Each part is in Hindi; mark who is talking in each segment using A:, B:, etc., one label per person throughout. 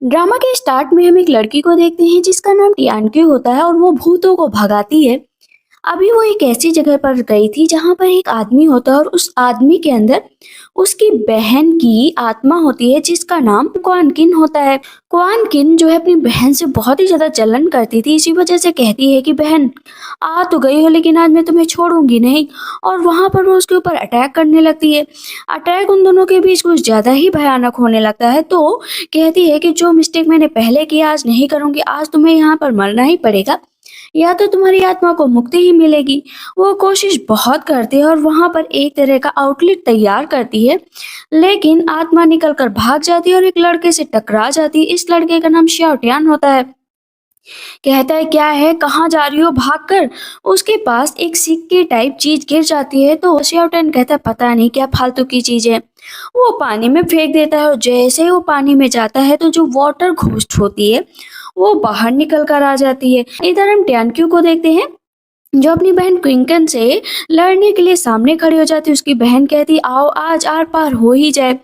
A: ड्रामा के स्टार्ट में हम एक लड़की को देखते हैं जिसका नाम टियानक्यू होता है और वो भूतों को भगाती है। अभी वो एक ऐसी जगह पर गई थी जहां पर एक आदमी होता है और उस आदमी के अंदर उसकी बहन की आत्मा होती है जिसका नाम क्वान किन होता है। क्वान किन जो है अपनी बहन से बहुत ही ज्यादा जलन करती थी, इसी वजह से कहती है कि बहन आ तो गई हो लेकिन आज मैं तुम्हें छोड़ूंगी नहीं। और वहां पर वो उसके ऊपर अटैक करने लगती है। अटैक उन दोनों के बीच कुछ ज्यादा ही भयानक होने लगता है, तो कहती है कि जो मिस्टेक मैंने पहले की आज नहीं करूंगी, आज तुम्हें यहाँ पर मरना ही पड़ेगा या तो तुम्हारी आत्मा को मुक्ति ही मिलेगी। वो कोशिश बहुत करती है और वहां पर एक तरह का आउटलेट तैयार करती है, लेकिन आत्मा निकल कर भाग जाती है और एक लड़के से टकरा जाती है। इस लड़के का नाम श्याओटियान होता है। कहता है क्या है, कहाँ जा रही हो भागकर। उसके पास एक सिक्के टाइप चीज गिर जाती है, तो श्याओटियान कहता है पता नहीं क्या फालतू की चीज है। वो पानी में फेंक देता है और जैसे ही वो पानी में जाता है तो जो वाटर घोस्ट होती है वो बाहर निकल कर आ जाती है। इधर हम ट्यानक्यू को देखते हैं जो अपनी बहन क्विंकन से लड़ने के लिए सामने खड़ी हो जाती है। उसकी बहन कहती आओ आज आर पार हो ही जाए,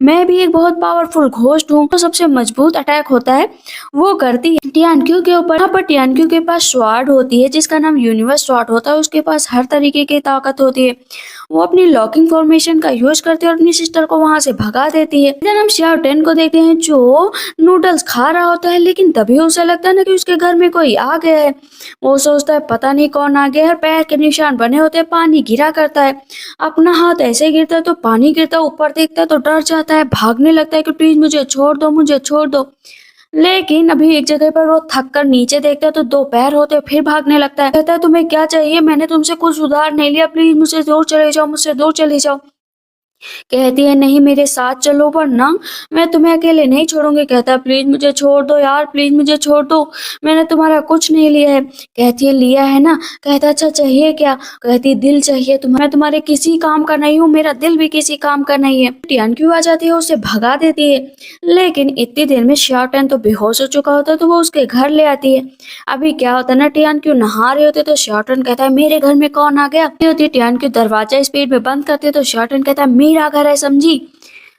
A: मैं भी एक बहुत पावरफुल घोस्ट हूँ। तो सबसे मजबूत अटैक होता है वो करती है टियानक्यू के ऊपर। यहाँ पर टियानक्यू के पास स्वॉर्ड होती है जिसका नाम यूनिवर्स स्वॉर्ड होता है। उसके पास हर तरीके की ताकत होती है। वो अपनी लॉकिंग फॉर्मेशन का यूज करती है और अपनी सिस्टर को वहां से भगा देती है। इधर हम श्याओ टेन को देखते हैं जो नूडल्स खा रहा होता है, लेकिन तभी उसे लगता है ना कि उसके घर में कोई आ गया है। वो सोचता है पता नहीं कौन आ गया है। पैर के निशान बने होते हैं, पानी गिरा करता है। अपना हाथ ऐसे गिरता है तो पानी गिरता है, ऊपर देखता है तो डर जाता है, भागने लगता है कि प्लीज मुझे छोड़ दो, मुझे छोड़ दो। लेकिन अभी एक जगह पर वो थक कर नीचे देखता है तो दो पैर होते हैं, फिर भागने लगता है। कहता है तुम्हें क्या चाहिए, मैंने तुमसे कुछ सुधार नहीं लिया, प्लीज मुझसे दूर चले जाओ, मुझसे दूर चले जाओ। कहती है नहीं मेरे साथ चलो वरना मैं तुम्हें अकेले नहीं छोड़ूंगी। कहता है प्लीज मुझे छोड़ दो यार, प्लीज मुझे छोड़ दो, मैंने तुम्हारा कुछ नहीं लिया है। कहती है लिया है ना। कहता है अच्छा चाहिए क्या। कहती है दिल चाहिए तुम्हें, मैं तुम्हारे किसी काम का नहीं हूँ, मेरा दिल भी किसी काम का नहीं है। टियान क्यों आ जाती है, उसे भगा देती है। लेकिन इतनी देर में श्याओटेन तो बेहोश हो चुका होता है, तो वो उसके घर ले आती है। अभी क्या होता है ना, टियान क्यों नहा रहे होते तो श्याओटेन कहता है मेरे घर में कौन आ गया। होती टियान क्यों दरवाजा स्पीड में बंद करते तो श्याओटेन कहता है मेरा घर है समझी।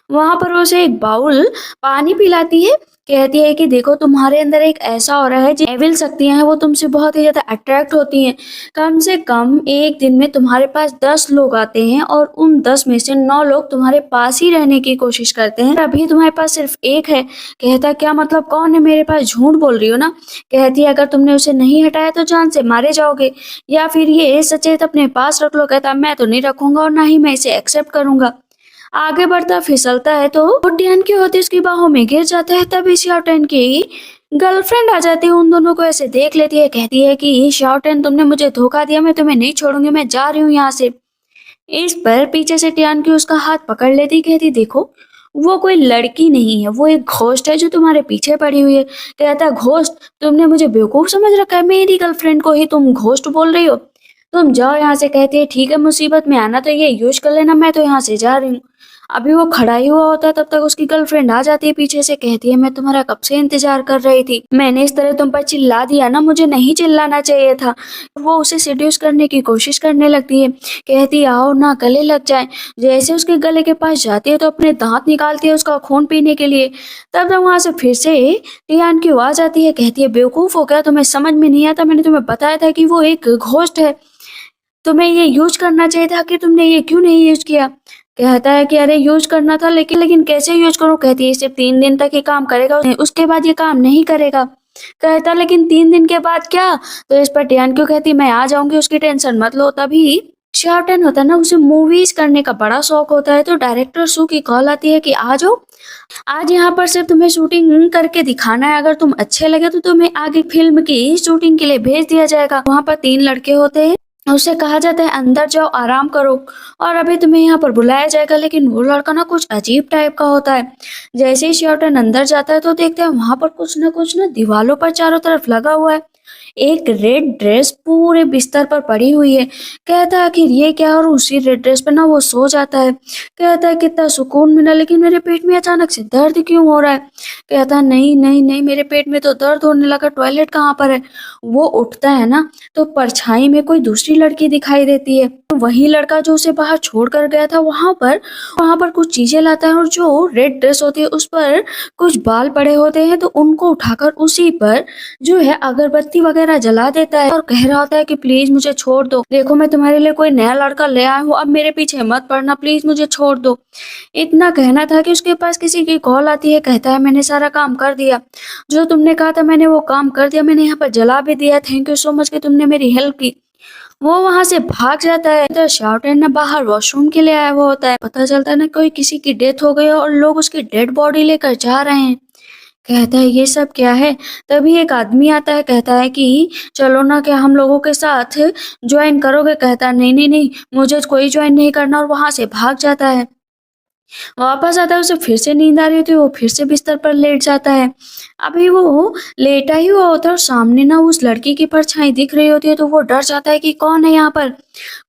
A: वहां पर वो उसे एक बाउल पानी पिलाती है। कहती है कि देखो तुम्हारे अंदर एक ऐसा ऑरा है, जो एविल शक्तियां हैं वो तुमसे बहुत ही ज्यादा अट्रैक्ट होती हैं। कम से कम एक दिन में तुम्हारे पास 10 लोग आते हैं और उन 10 में से 9 लोग तुम्हारे पास ही रहने की कोशिश करते हैं, अभी तुम्हारे पास सिर्फ एक है। कहता क्या मतलब, कौन है मेरे पास, झूठ बोल रही हो ना। कहती है अगर तुमने उसे नहीं हटाया तो जान से मारे जाओगे, या फिर ये सचेत अपने पास रख लो। कहता मैं तो नहीं रखूंगा और ना ही मैं इसे एक्सेप्ट करूंगा। आगे बढ़ता फिसलता है तो टियान की होती उसकी बाहों में गिर जाता है। तभी श्याओटेन की गर्लफ्रेंड आ जाती है, उन दोनों को ऐसे देख लेती है। कहती है कि श्याओटेन तुमने मुझे धोखा दिया, मैं तुम्हें नहीं छोड़ूंगी, मैं जा रही हूँ यहाँ से। इस पर पीछे से टियान की उसका हाथ पकड़ लेती। कहती देखो वो कोई लड़की नहीं है, वो एक घोस्ट है जो तुम्हारे पीछे पड़ी हुई है। कहता घोस्ट, तुमने मुझे बेवकूफ समझ रखा है, मेरी गर्लफ्रेंड को ही तुम घोस्ट बोल रही हो, तुम जाओ यहाँ से। कहती है ठीक है, मुसीबत में आना तो ये यूज कर लेना, मैं तो यहाँ से जा रही हूँ। अभी वो खड़ा ही हुआ होता है, तब तक उसकी गर्लफ्रेंड आ जाती है पीछे से। कहती है मैं तुम्हारा कब से इंतजार कर रही थी, मैंने इस तरह तुम पर चिल्ला दिया ना, मुझे नहीं चिल्लाना चाहिए था। वो उसे सिड्यूस करने की कोशिश करने लगती है। कहती आओ ना गले लग जाए। जैसे उसके गले के पास जाती है तो अपने दांत निकालती है उसका खून पीने के लिए। तब तक वहां से फिर से टियान की आवाज आती है। कहती है बेवकूफ हो गया, तुम्हें समझ में नहीं आता, मैंने तुम्हें बताया था कि वो एक घोस्ट है, तुम्हें ये यूज करना चाहिए था, कि तुमने ये क्यों नहीं यूज किया। कहता है कि अरे यूज करना था, लेकिन लेकिन कैसे यूज करूं। कहती है सिर्फ 3 दिन तक ये काम करेगा, उसके बाद ये काम नहीं करेगा। कहता लेकिन 3 दिन के बाद क्या। तो इस पर टियान क्यों कहती मैं आ जाऊंगी, उसकी टेंशन मत लो। तभी शार्टन होता है ना, उसे मूवीज करने का बड़ा शौक होता है, तो डायरेक्टर सू की कॉल आती है कि आ जाओ, आज यहाँ पर सिर्फ तुम्हें शूटिंग करके दिखाना है, अगर तुम अच्छे लगे तो तुम्हें आगे फिल्म की शूटिंग के लिए भेज दिया जाएगा। वहाँ पर 3 लड़के होते हैं, उससे कहा जाता है अंदर जाओ आराम करो और अभी तुम्हें यहाँ पर बुलाया जाएगा। लेकिन वो लड़का ना कुछ अजीब टाइप का होता है। जैसे ही श्याओटेन अंदर जाता है तो देखते हैं वहां पर कुछ ना दीवालों पर चारों तरफ लगा हुआ है। एक रेड ड्रेस पूरे बिस्तर पर पड़ी हुई है। कहता है आखिर ये क्या, और उसी रेड ड्रेस पे ना वो सो जाता है। कहता है कितना सुकून मिला, लेकिन मेरे पेट में अचानक से दर्द क्यों हो रहा है। कहता है नहीं नहीं नहीं, मेरे पेट में तो दर्द होने लगा, टॉयलेट कहाँ पर है। वो उठता है ना, तो परछाई में कोई दूसरी लड़की दिखाई देती है। वही लड़का जो उसे बाहर छोड़ कर गया था, वहां पर कुछ चीजें लाता है, और जो रेड ड्रेस होती है उस पर कुछ बाल पड़े होते हैं, तो उनको उठाकर उसी पर जो है अगरबत्ती वगैरह जला देता है और कह रहा होता है कि प्लीज मुझे छोड़ दो, देखो मैं तुम्हारे लिए कोई नया लड़का ले आया हूँ, अब मेरे पीछे मत पड़ना, प्लीज मुझे छोड़ दो। इतना कहना था कि उसके पास किसी की कॉल आती है। कहता है मैंने सारा काम कर दिया, जो तुमने कहा था मैंने वो काम कर दिया, मैंने यहाँ पर जला भी दिया, थैंक यू सो मच कि तुमने मेरी हेल्प की। वो वहां से भाग जाता है। तो शाउटेन ना बाहर वॉशरूम के लिए आया हुआ होता है। पता चलता है ना कोई किसी की डेथ हो गई है और लोग उसकी डेड बॉडी लेकर जा रहे हैं। कहता है ये सब क्या है। तभी एक आदमी आता है, कहता है कि चलो ना, क्या हम लोगों के साथ ज्वाइन करोगे। कहता है नहीं नहीं नहीं, मुझे कोई ज्वाइन नहीं करना, और वहां से भाग जाता है। वापस आता है, उसे फिर से नींद आ रही होती है, वो फिर से बिस्तर पर लेट जाता है। अभी वो लेटा ही हुआ होता है और सामने ना उस लड़की की परछाई दिख रही होती है, तो वो डर जाता है कि कौन है यहाँ पर,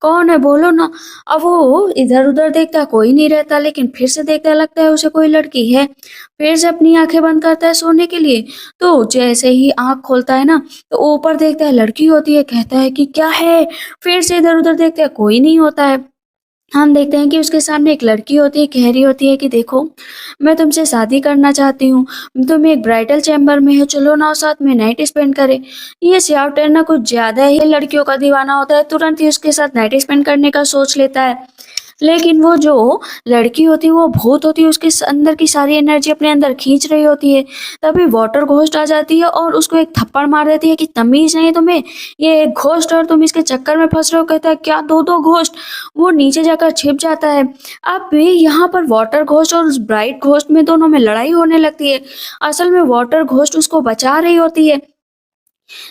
A: कौन है बोलो ना। अब वो इधर उधर देखता है, कोई नहीं रहता, लेकिन फिर से देखता है, लगता है उसे कोई लड़की है। फिर से अपनी आंखें बंद करता है सोने के लिए। तो जैसे ही आंख खोलता है ना, तो ऊपर देखता है लड़की होती है। कहता है कि क्या है। फिर से इधर उधर देखता है, कोई नहीं होता है। हम देखते हैं कि उसके सामने एक लड़की होती है, कह रही होती है कि देखो मैं तुमसे शादी करना चाहती हूँ, तुम एक ब्राइडल चैम्बर में हो, चलो ना साथ में नाइट स्पेंड करें। ये श्यावटर ना कुछ ज्यादा ही लड़कियों का दीवाना होता है, तुरंत ही उसके साथ नाइट स्पेंड करने का सोच लेता है। लेकिन वो जो लड़की होती है वो भूत होती है, उसके अंदर की सारी एनर्जी अपने अंदर खींच रही होती है। तभी वाटर घोस्ट आ जाती है और उसको एक थप्पड़ मार देती है कि तमीज नहीं तुम्हें, ये एक घोस्ट और तुम इसके चक्कर में फंस रहे हो। कहता है क्या दो दो घोस्ट। वो नीचे जाकर छिप जाता है। अब भी यहाँ पर वाटर घोस्ट और उस ब्राइट घोस्ट में दोनों में लड़ाई होने लगती है। असल में वाटर घोस्ट उसको बचा रही होती है।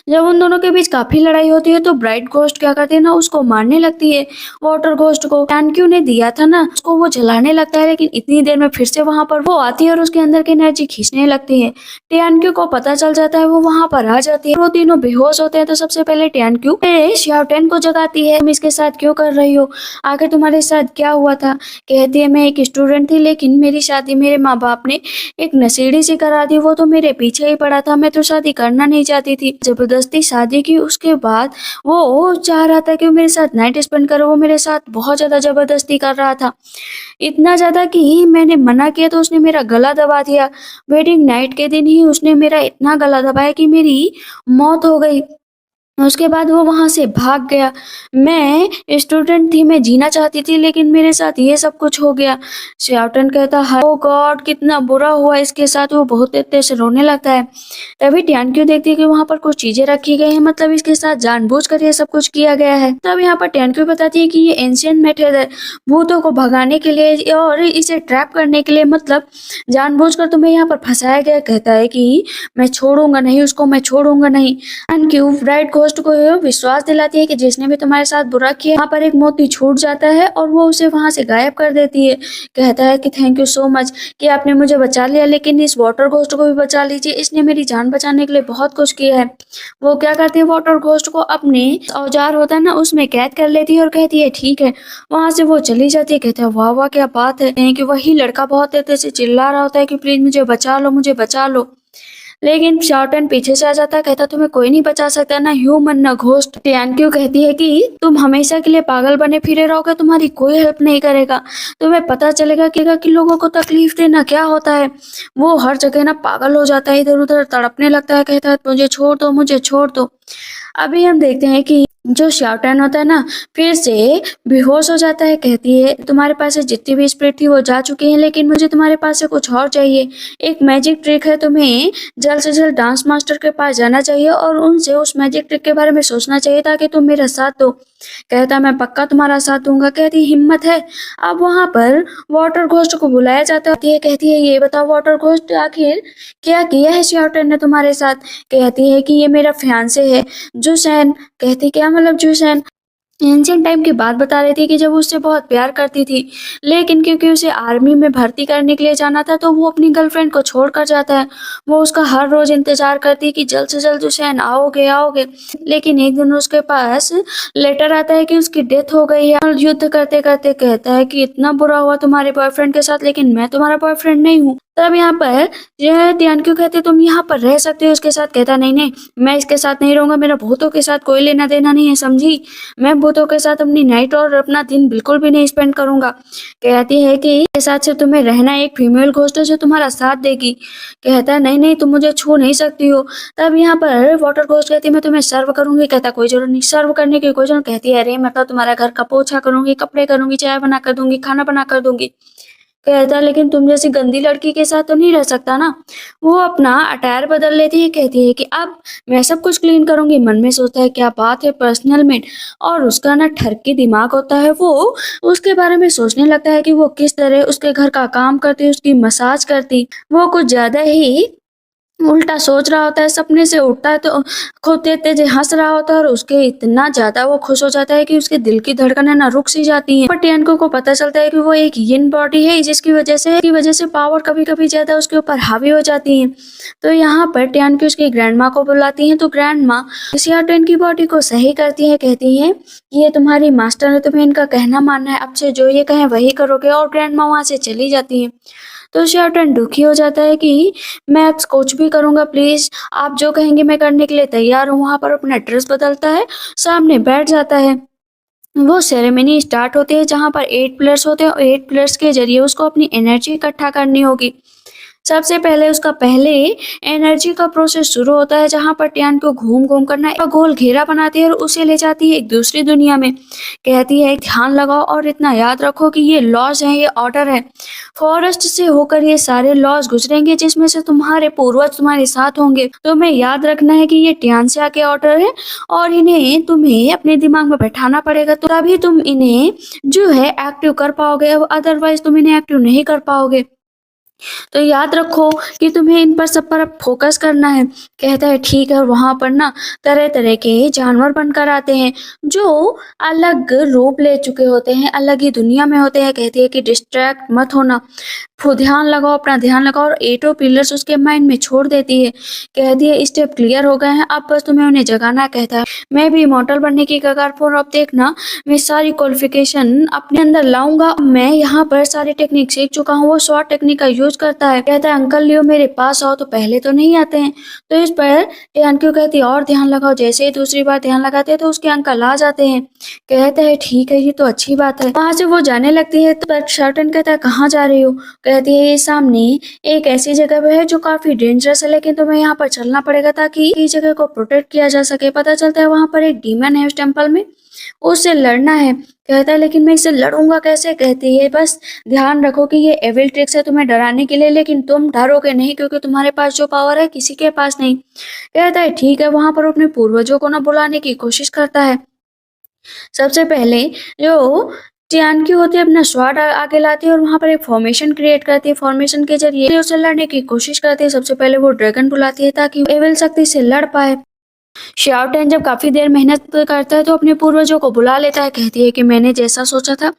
A: जब उन दोनों के बीच काफी लड़ाई होती है, तो ब्राइट घोस्ट क्या करती है ना, उसको मारने लगती है। वाटर घोस्ट को टैनक्यू ने दिया था ना, उसको वो जलाने लगता है, लेकिन इतनी देर में फिर से वहां पर वो आती है और उसके अंदर की एनर्जी खींचने लगती है। टैनक्यू को पता चल जाता है, वो वहां पर आ जाती है। वो तीनों बेहोश होते हैं। तो सबसे पहले टैनक्यू श्याओटेन को जगाती है, तुम इसके साथ क्यों कर रही हो, आखिर तुम्हारे साथ क्या हुआ था। कहती है मैं एक स्टूडेंट थी, लेकिन मेरी शादी मेरे माँ बाप ने एक नशेड़ी से करा दी, वो तो मेरे पीछे ही पड़ा था, मैं तो शादी करना नहीं चाहती थी, जबरदस्ती शादी की। उसके बाद वो चाह रहा था कि वो मेरे साथ नाइट स्पेंड करो, वो मेरे साथ बहुत ज्यादा जबरदस्ती कर रहा था, इतना ज्यादा कि मैंने मना किया तो उसने मेरा गला दबा दिया। वेडिंग नाइट के दिन ही उसने मेरा इतना गला दबाया कि मेरी मौत हो गई। उसके बाद वो वहां से भाग गया। मैं स्टूडेंट थी, मैं जीना चाहती थी, लेकिन मेरे साथ ये सब कुछ हो गया। श्यावटन कहता है ओ गॉड, कितना बुरा हुआ इसके साथ। वो बहुत तेज से रोने लगता है। तभी ट्यानक्यू देखती है कि वहां पर कुछ चीजें रखी गई हैं, मतलब इसके साथ जानबूझकर ये सब कुछ किया गया है। तब यहाँ पर ट्यानक्यू बताती है कि ये एंशियंट मेथड है भूतों को भगाने के लिए और इसे ट्रैप करने के लिए, मतलब जानबूझकर तुम्हें यहाँ पर फंसाया गया। कहता है कि मैं छोड़ूंगा नहीं उसको, मैं छोड़ूंगा नहीं। ट्यानक्यू ब्राइट घोस्ट को विश्वास दिलाती है कि जिसने भी तुम्हारे साथ बुरा किया, वहाँ पर एक मोती छूट जाता है और वो उसे वहां से गायब कर देती है। कहता है कि थैंक यू सो मच कि आपने मुझे बचा लिया, लेकिन इस वाटर घोस्ट को भी बचा लीजिए, इसने मेरी जान बचाने के लिए बहुत कुछ किया है। वो क्या करती है, वाटर घोस्ट को अपने औजार होता है ना उसमें कैद कर लेती है और कहती है ठीक है। वहां से वो चली जाती है। कहता है वाह वाह क्या बात है, कि वही लड़का बहुत तेज से चिल्ला रहा होता है कि प्लीज मुझे बचा लो, मुझे बचा लो। लेकिन शॉर्टन पीछे से आ जाता है। कहता तुम्हें कोई नहीं बचा सकता, ना ह्यूमन ना घोस्ट। ट्यानक्यू कहती है कि तुम हमेशा के लिए पागल बने फिरे रहोगे, तुम्हारी कोई हेल्प नहीं करेगा, तुम्हें पता चलेगा कि लोगों को तकलीफ देना क्या होता है। वो हर जगह ना पागल हो जाता है, इधर उधर तड़पने लगता है। कहता है मुझे छोड़ दो, मुझे छोड़ दो। अभी हम देखते हैं कि जो श्याओटैन होता है ना, फिर से बेहोश हो जाता है। कहती है तुम्हारे पास से जितनी भी स्पिरिट थी वो जा चुकी हैं, लेकिन मुझे तुम्हारे पास से कुछ और चाहिए। एक मैजिक ट्रिक है, तुम्हें जल्द से जल्द डांस मास्टर के पास जाना चाहिए और उनसे उस मैजिक ट्रिक के बारे में सोचना चाहिए ताकि तुम मेरा साथ दो। कहता मैं पक्का तुम्हारा साथ दूंगा। कहती हिम्मत है। अब वहां पर वाटर घोस्ट को बुलाया जाता है। कहती है ये बताओ वाटर घोस्ट, आखिर क्या किया है श्याओटैन ने तुम्हारे साथ। कहती है कि ये मेरा फियांसे है जुसैन। कहती क्या मतलब जुसैन। एंशिएंट टाइम की बात बता रही थी कि जब वो उससे बहुत प्यार करती थी, लेकिन क्योंकि उसे आर्मी में भर्ती करने के लिए जाना था तो वो अपनी गर्लफ्रेंड को छोड़कर जाता है। वो उसका हर रोज इंतजार करती है कि जल्द से जल्द हुसैन आओगे आओगे। लेकिन एक दिन उसके पास लेटर आता है कि उसकी डेथ हो गई है, और युद्ध करते करते कहता है कि इतना बुरा हुआ तुम्हारे बॉयफ्रेंड के साथ, लेकिन मैं तुम्हारा बॉयफ्रेंड नहीं हूँ। तब यहाँ पर यह ध्यान क्यों कहते तुम यहाँ पर रह सकते हो उसके साथ। कहता नहीं नहीं, मैं इसके साथ नहीं रहूंगा, मेरा भूतों के साथ कोई लेना देना नहीं है, समझी। मैं भूतों के साथ अपनी नाइट और अपना दिन बिल्कुल भी नहीं स्पेंड करूंगा। कहती है कि इसके साथ सिर्फ तुम्हें रहना है, एक फीमेल घोस्ट है जो तुम्हारा साथ देगी। कहता है नहीं नहीं, तुम मुझे छू नहीं सकती हो। तब यहाँ पर वाटर घोस्ट कहती है मैं तुम्हें सर्व करूंगी। कहता कोई जरूरत नहीं, सर्व करने की कोई जरूरत। कहती है अरे मैं तो तुम्हारा घर का पोछा करूंगी, कपड़े करूंगी, चाय बना कर दूंगी, खाना बना कर दूंगी। कहता है लेकिन तुम जैसी गंदी लड़की के साथ तो नहीं रह सकता ना। वो अपना अटायर बदल लेती है, कहती है कि अब मैं सब कुछ क्लीन करूंगी। मन में सोचता है क्या बात है, पर्सनल मेड। और उसका ना ठरकी दिमाग होता है, वो उसके बारे में सोचने लगता है कि वो किस तरह उसके घर का काम करती, उसकी मसाज करती। वो कुछ ज्यादा ही उल्टा सोच रहा होता है। सपने से उठता है तो खुद तेज तेज हंस रहा होता है, और उसके इतना ज्यादा वो खुश हो जाता है कि उसके दिल की धड़कनें ना रुक सी जाती हैं। पर टियानको को पता चलता है कि वो एक यिन बॉडी है, जिसकी वजह से पावर कभी कभी ज्यादा उसके ऊपर हावी हो जाती है। तो यहाँ पर टियानको उसकी ग्रैंड माँ को बुलाती है, तो ग्रैंड माँ सियाटोन की बॉडी को सही करती है। कहती है ये तुम्हारी मास्टर है, तुम्हें इनका कहना मानना है, अब से जो ये कहें वही करोगे। और ग्रैंड माँ वहां से चली जाती है। तो शेल्टन दुखी हो जाता है कि मैं अब कुछ भी करूंगा, प्लीज आप जो कहेंगे मैं करने के लिए तैयार हूँ। वहां पर अपना ड्रेस बदलता है, सामने बैठ जाता है। वो सेरेमनी स्टार्ट होती है जहां पर 8 प्लेयर्स होते हैं, और 8 प्लेयर्स के जरिए उसको अपनी एनर्जी इकट्ठा करनी होगी। सबसे पहले उसका पहले एनर्जी का प्रोसेस शुरू होता है, जहां पर टियान को घूम घूम करना एक गोल घेरा बनाती है और उसे ले जाती है एक दूसरी दुनिया में। कहती है ध्यान लगाओ और इतना याद रखो कि ये लॉज है, ये ऑर्डर है। फॉरेस्ट से होकर ये सारे लॉज गुजरेंगे, जिसमें से तुम्हारे पूर्वज तुम्हारे साथ होंगे। तुम्हें याद रखना है कि ये टियानसिया के ऑर्डर है, और इन्हें तुम्हें अपने दिमाग में बैठाना पड़ेगा, तो तभी तुम इन्हें जो है एक्टिव कर पाओगे, अदरवाइज तुम इन्हें एक्टिव नहीं कर पाओगे। तो याद रखो कि तुम्हें इन पर सब पर अब फोकस करना है। कहता है ठीक है। और वहां पर ना तरह तरह के जानवर बनकर आते हैं, जो अलग रूप ले चुके होते हैं, अलग ही दुनिया में होते हैं। कहती है कि डिस्ट्रैक्ट मत होना, ध्यान लगाओ, अपना ध्यान लगाओ। और 8 पिलर्स उसके माइंड में छोड़ देती है। कहती है स्टेप क्लियर हो गए हैं, अब बस तुम्हें उन्हें जगाना। कहता है मैं भी इमॉर्टल बनने की कगार पर, अब देखना मैं सारी क्वालिफिकेशन अपने अंदर लाऊंगा। मैं यहाँ पर सारी टेक्निक सीख चुका हूँ। वो शॉर्ट टेक्निक का यूज करता है। कहता है अंकल लियो मेरे पास आओ, तो पहले तो नहीं आते हैं। तो इस पर क्यों कहती है और ध्यान लगाओ। जैसे ही दूसरी बार ध्यान लगाते हैं तो उसके अंकल आ जाते हैं। कहता है ठीक है, ये तो अच्छी बात है। वहां से वो जाने लगती है, तो शर्टन कहता है कहाँ जा रही हो। कहती है ये सामने एक ऐसी जगह पे है जो काफी डेंजरस है, लेकिन तुम्हें यहाँ पर चलना पड़ेगा ताकि इस जगह को प्रोटेक्ट किया जा सके। पता चलता है वहां पर एक डीमन है उस टेम्पल में, उससे लड़ना है। कहता है लेकिन मैं इससे लड़ूंगा कैसे। कहती है बस ध्यान रखो कि ये एविल ट्रिक्स है तुम्हें डराने के लिए, लेकिन तुम डरोगे नहीं, क्योंकि तुम्हारे पास जो पावर है किसी के पास नहीं। कहता है ठीक है। वहां पर अपने पूर्वजों को ना बुलाने की कोशिश करता है। सबसे पहले जो चियान होती है अपना स्वाड आगे लाती है, और वहां पर एक फॉर्मेशन क्रिएट करती है। फॉर्मेशन के जरिए उसे लड़ने की कोशिश करती है। सबसे पहले वो ड्रैगन बुलाती है ताकि एविल शक्ति से लड़ पाए। श्याओटेन जब काफी देर मेहनत करता है तो अपने पूर्वजों को बुला लेता है। कहती है कि मैंने जैसा सोचा था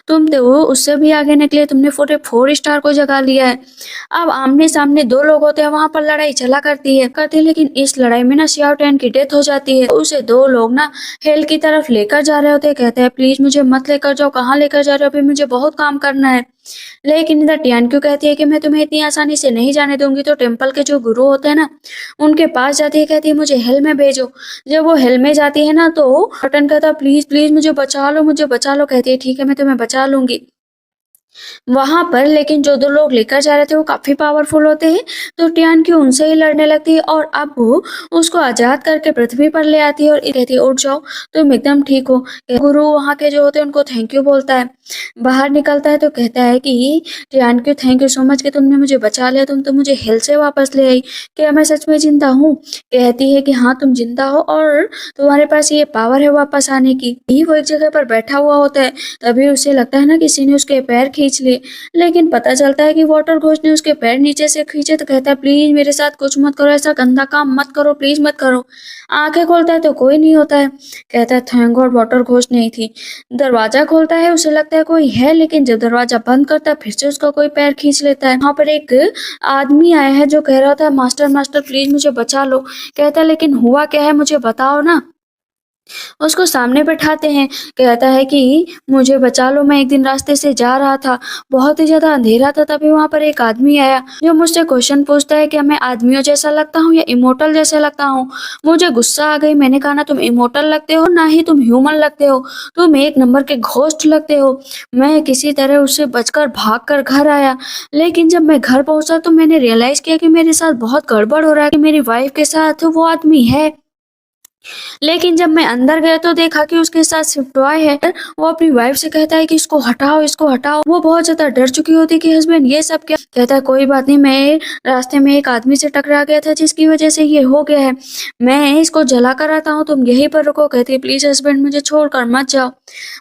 A: तुम तो उससे भी आगे निकले, तुमने पूरे 4 स्टार को जगा लिया है। अब आमने सामने 2 लोग होते हैं, वहां पर लड़ाई चला करती है, लेकिन इस लड़ाई में ना श्याओटेन की डेथ हो जाती है। उसे 2 लोग ना हेल की तरफ लेकर जा रहे होते हैं। कहते हैं प्लीज मुझे मत लेकर जाओ, कहाँ लेकर जा रहे हो, अभी मुझे बहुत काम करना है। लेकिन इधर टियान कहती है कि मैं तुम्हें इतनी आसानी से नहीं जाने दूंगी। तो टेम्पल के जो गुरु होते हैं ना, उनके पास जाती है। कहती है मुझे हेल में भेजो। जब वो हेल में जाती है ना, तो बटन कहता प्लीज प्लीज मुझे बचा लो, मुझे बचा लो। कहती है ठीक है, मैं तुम्हें बचा लूंगी। वहां पर लेकिन जो 2 लोग लेकर जा रहे थे वो काफी पावरफुल होते हैं, तो टियान उनसे ही लड़ने लगती है, और अब वो उसको आजाद करके पृथ्वी पर ले आती है और कहती है उठ जाओ, तुम एकदम ठीक हो। गुरु वहां के जो होते हैं उनको थैंक यू बोलता है। बाहर निकलता है तो कहता है कि Tian thank you so much कि तुमने मुझे बचा लिया, तुम तो मुझे हेल से वापस ले आई। क्या मैं सच में जिंदा हूँ। कहती है कि हाँ तुम जिंदा हो, और तुम्हारे पास ये पावर है वापस आने की। वो एक जगह पर बैठा हुआ होता है, तभी उसे लगता है ना किसी ने उसके पैर खींच खींच ले, लेकिन पता चलता है कि वाटर घोस्ट ने उसके पैर नीचे से खींचे तो कहता है प्लीज मेरे साथ कुछ मत करो, ऐसा गंदा काम मत करो, प्लीज मत करो। आंखें खोलता है तो कोई नहीं होता है। कहता है थैंक गॉड वाटर घोस्ट नहीं थी। दरवाजा खोलता है, उसे लगता है कोई है, लेकिन जब दरवाजा बंद करता है फिर से उसका कोई पैर खींच लेता है। वहां पर एक आदमी आया है जो कह रहा था मास्टर मास्टर प्लीज मुझे बचा लो। कहता है लेकिन हुआ क्या है मुझे बताओ ना। उसको सामने बैठाते हैं। कहता है कि मुझे बचा लो, मैं एक दिन रास्ते से जा रहा था, बहुत ही ज्यादा अंधेरा था, तभी वहां पर एक आदमी आया जो मुझसे क्वेश्चन पूछता है क्या मैं आदमियों जैसा लगता हूँ या इमोर्टल जैसा लगता हूँ। मुझे गुस्सा आ गई, मैंने कहा ना तुम इमोर्टल लगते हो ना ही तुम ह्यूमन लगते हो, तुम एक नंबर के घोस्ट लगते हो। मैं किसी तरह उससे बचकर भाग कर घर आया, लेकिन जब मैं घर पहुंचा तो मैंने रियलाइज किया कि मेरे साथ बहुत गड़बड़ हो रहा है, कि मेरी वाइफ के साथ वो आदमी है। लेकिन जब मैं अंदर गया तो देखा कि उसके साथ सिर्फ टॉय है। वो अपनी वाइफ से कहता है कि इसको हटाओ इसको हटाओ। वो बहुत ज्यादा डर चुकी होती है कि हस्बैंड ये सब क्या। कहता है कोई बात नहीं, मैं रास्ते में एक आदमी से टकरा गया था जिसकी वजह से ये हो गया है, मैं इसको जला कर आता हूँ, तुम यहीं पर रुको। कहती है प्लीज हस्बैंड मुझे छोड़कर मत जाओ,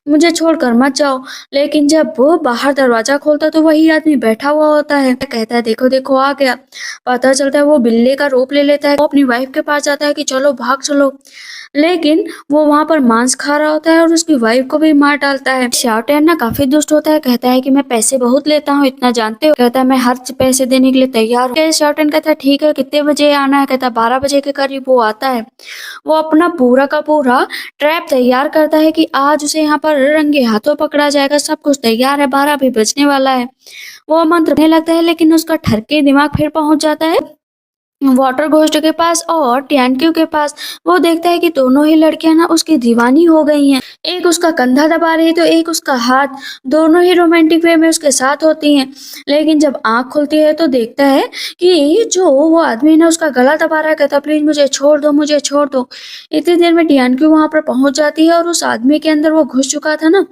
A: मुझे छोड़कर मत जाओ। लेकिन जब वो बाहर दरवाजा खोलता तो वही आदमी बैठा हुआ होता है। कहता है देखो देखो आ गया। पता चलता है वो बिल्ली का रूप ले लेता है। वो अपनी वाइफ के पास जाता है कि चलो भाग चलो, लेकिन वो वहां पर मांस खा रहा होता है और उसकी वाइफ को भी मार डालता है। शाओटेन ना काफी दुष्ट होता है, कहता है कि मैं पैसे बहुत लेता हूँ, इतना जानते हो। कहता है मैं हर पैसे देने के लिए तैयार हूँ। शाओटेन कहता है ठीक है कितने बजे आना है। कहता है 12 बजे के करीब वो आता है। वो अपना पूरा का पूरा ट्रैप तैयार करता है कि आज उसे यहाँ पर रंगे हाथों पकड़ा जाएगा, सब कुछ तैयार है, 12 भी बजने वाला है। वो मंत्र पढ़ने लगता है, लेकिन उसका ठरके दिमाग फिर पहुंच जाता है वाटर घोस्ट के पास और टियानक्यू के पास। वो देखता है कि दोनों ही लड़कियां ना उसकी दीवानी हो गई हैं। एक उसका कंधा दबा रही तो एक उसका हाथ, दोनों ही रोमांटिक वे में उसके साथ होती हैं। लेकिन जब आंख खुलती है तो देखता है कि जो वो आदमी ना उसका गला दबा रहा है। कहता प्लीज मुझे छोड़ दो, मुझे छोड़ दो। इतनी देर में टियानक्यू वहां पर पहुंच जाती है और उस आदमी के अंदर वो घुस चुका था ना,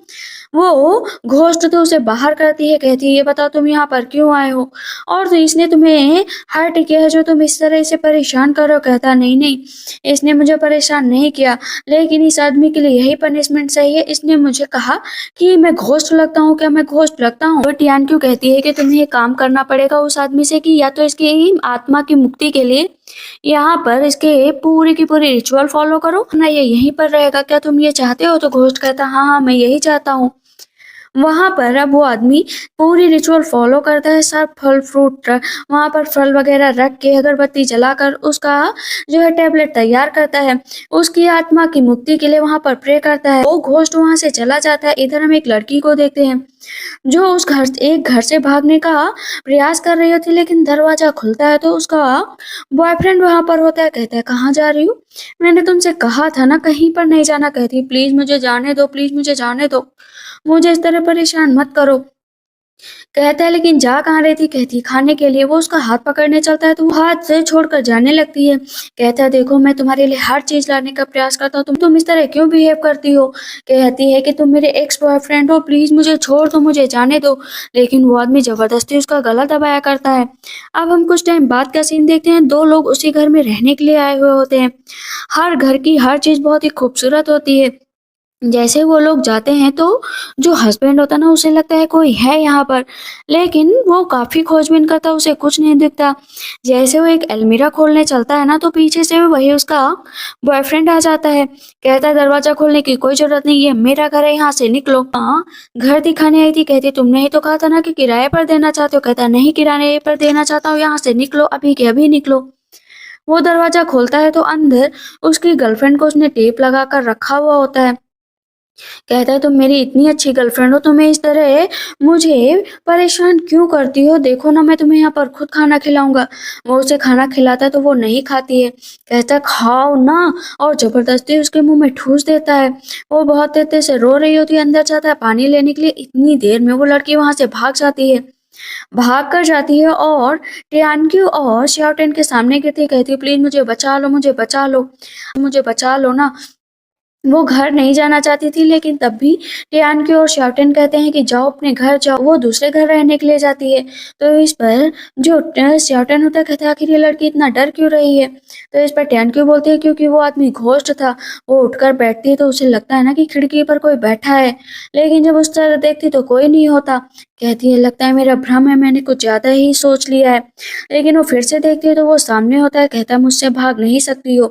A: वो घोस्ट तो उसे बाहर करती है। कहती है ये बताओ तुम यहाँ पर क्यों आए हो, और तो इसने तुम्हें हर्ट किया है जो तुम इस तरह से परेशान कर रहे हो। कहता नहीं नहीं, इसने मुझे परेशान नहीं किया, लेकिन इस आदमी के लिए यही पनिशमेंट सही है, इसने मुझे कहा कि मैं घोस्ट लगता हूँ। क्या मैं घोस्ट लगता हूँ? तो टियान क्यों कहती है कि तुम्हें ये काम करना पड़ेगा उस आदमी से कि या तो इसकी आत्मा की मुक्ति के लिए यहाँ पर इसके पूरी की पूरी रिचुअल फॉलो करो ना, ये यहीं पर रहेगा। क्या तुम ये चाहते हो? तो घोस्ट कहता हाँ हाँ मैं यही चाहता हूँ। वहां पर अब वो आदमी पूरी रिचुअल फॉलो करता है, सब फल फ्रूट वहां पर फल वगैरह रख के अगरबत्ती जलाकर उसका जो है टेबलेट तैयार करता है, उसकी आत्मा की मुक्ति के लिए वहां पर प्रे करता है। वो घोस्ट वहां से चला जाता है। इधर हम एक लड़की को देखते हैं जो उस घर से भागने का प्रयास कर रही होती, लेकिन दरवाजा खुलता है तो उसका बॉयफ्रेंड वहां पर होता है। कहता है कहाँ जा रही हूँ, मैंने तुमसे कहा था ना कहीं पर नहीं जाना। कहती प्लीज मुझे जाने दो, प्लीज मुझे जाने दो, मुझे इस तरह परेशान मत करो। कहता है लेकिन जा कहाँ रही थी? कहती खाने के लिए। वो उसका हाथ पकड़ने चलता है तो वो हाथ से छोड़कर जाने लगती है। कहता है देखो मैं तुम्हारे लिए हर चीज लाने का प्रयास करता हूँ, तुम इस तरह क्यों बिहेव करती हो? कहती है कि तुम मेरे एक्स बॉयफ्रेंड हो, प्लीज मुझे छोड़ दो, मुझे जाने दो। लेकिन वो आदमी जबरदस्ती उसका गला दबाया करता है। अब हम कुछ टाइम बाद का सीन देखते हैं। दो लोग उसी घर में रहने के लिए आए हुए होते हैं। हर घर की हर चीज बहुत ही खूबसूरत होती है। जैसे वो लोग जाते हैं तो जो हस्बैंड होता है ना उसे लगता है कोई है यहाँ पर, लेकिन वो काफी खोजबीन करता है, उसे कुछ नहीं दिखता। जैसे वो एक अलमीरा खोलने चलता है ना तो पीछे से वही उसका बॉयफ्रेंड आ जाता है। कहता है दरवाजा खोलने की कोई जरूरत नहीं, ये मेरा घर है, यहाँ से निकलो। हाँ घर दिखाने आई थी। कहती तुमने ही तो कहा था ना कि किराए पर देना चाहते हो। कहता नहीं किराए पर देना चाहता हूँ, यहाँ से निकलो, अभी के अभी निकलो। वो दरवाजा खोलता है तो अंदर उसकी गर्लफ्रेंड को उसने टेप लगा कर रखा हुआ होता है। कहता है तुम मेरी इतनी अच्छी गर्लफ्रेंड हो, तुम्हें इस तरह मुझे परेशान क्यों करती हो? देखो ना मैं तुम्हें यहाँ पर खुद खाना खिलाऊंगा। वो उसे खाना खिलाता है तो वो नहीं खाती है। कहता है खाओ ना, और जबरदस्ती उसके मुंह में ठूस देता है। वो बहुत तेज से रो रही होती है, अंदर जाता है पानी लेने के लिए। इतनी देर में वो लड़की वहां से भाग जाती है, भाग कर जाती है और टियानक्यू और श्याओटेन के सामने गिरती है। कहती है प्लीज मुझे बचा लो, मुझे बचा लो, मुझे बचा लो ना। वो घर नहीं जाना चाहती थी, लेकिन तब भी टियानक्यू और श्याओटेन कहते हैं कि जाओ अपने घर जाओ। वो दूसरे घर रहने के लिए जाती है। तो इस पर जो श्याओटेन होता है कहता है आखिर ये लड़की इतना डर क्यों रही है? तो इस पर टियानक्यू बोलती है क्योंकि वो आदमी घोस्ट था। वो उठकर बैठती है तो उसे लगता है ना कि खिड़की पर कोई बैठा है, लेकिन जब उस तरह देखती तो कोई नहीं होता। कहती है लगता है मेरा भ्रम है, मैंने कुछ ज्यादा ही सोच लिया है। लेकिन वो फिर से देखती है तो वो सामने होता है। कहता है मुझसे भाग नहीं सकती हो।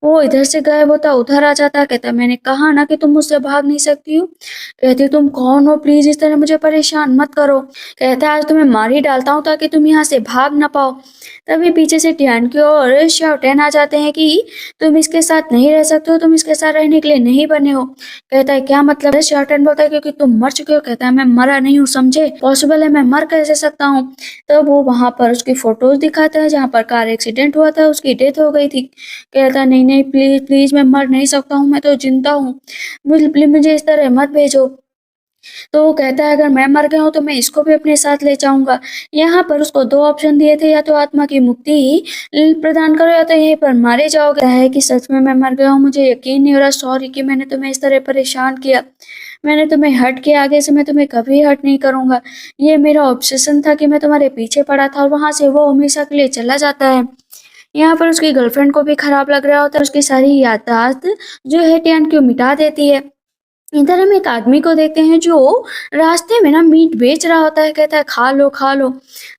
A: वो इधर से गायब होता उधर आ जाता है। कहता है मैंने कहा ना कि तुम मुझसे भाग नहीं सकती हो। कहती है तुम कौन हो, प्लीज इस तरह मुझे परेशान मत करो। कहता है आज तुम्हें मार ही डालता हूँ ताकि तुम यहाँ से भाग ना पाओ। तभी पीछे से टियान की और शाओटेन आ जाते हैं कि तुम इसके साथ नहीं रह सकते हो, तुम इसके साथ रहने के लिए नहीं बने हो। कहता है क्या मतलब है। शार्टन बोलता है क्योंकि तुम मर चुके हो। कहता है मैं मरा नहीं हूँ समझे, पॉसिबल है, मैं मर कैसे सकता हूँ। तब वो वहां पर उसकी फोटोज दिखाता है जहाँ पर कार एक्सीडेंट हुआ था, उसकी डेथ हो गई थी। कहता है नहीं नहीं प्लीज प्लीज मैं मर नहीं सकता हूँ, मैं तो जिंदा हूँ, मुझे इस तरह मत भेजो। तो वो कहता है अगर मैं मर गया हूँ तो मैं इसको भी अपने साथ ले जाऊंगा। यहाँ पर उसको दो ऑप्शन दिए थे, या तो आत्मा की मुक्ति ही प्रदान करो या तो यहीं पर मारे जाओगे। कहता है कि सच में मैं मर गया हूँ, मुझे यकीन नहीं हो रहा, सॉरी कि मैंने तुम्हें इस तरह परेशान किया। मैंने तुम्हें हर्ट किया, आगे से मैं तुम्हें कभी हर्ट नहीं करूंगा। ये मेरा ऑब्सेशन था कि मैं तुम्हारे पीछे पड़ा था। और वहां से वो हमेशा के लिए चला जाता है। यहाँ पर उसकी गर्लफ्रेंड को भी खराब लग रहा होता है, उसकी सारी याददाश्त जो है टियान को मिटा देती है। इधर हम एक आदमी को देखते हैं जो रास्ते में ना मीट बेच रहा होता है। कहता है खा लो खा लो,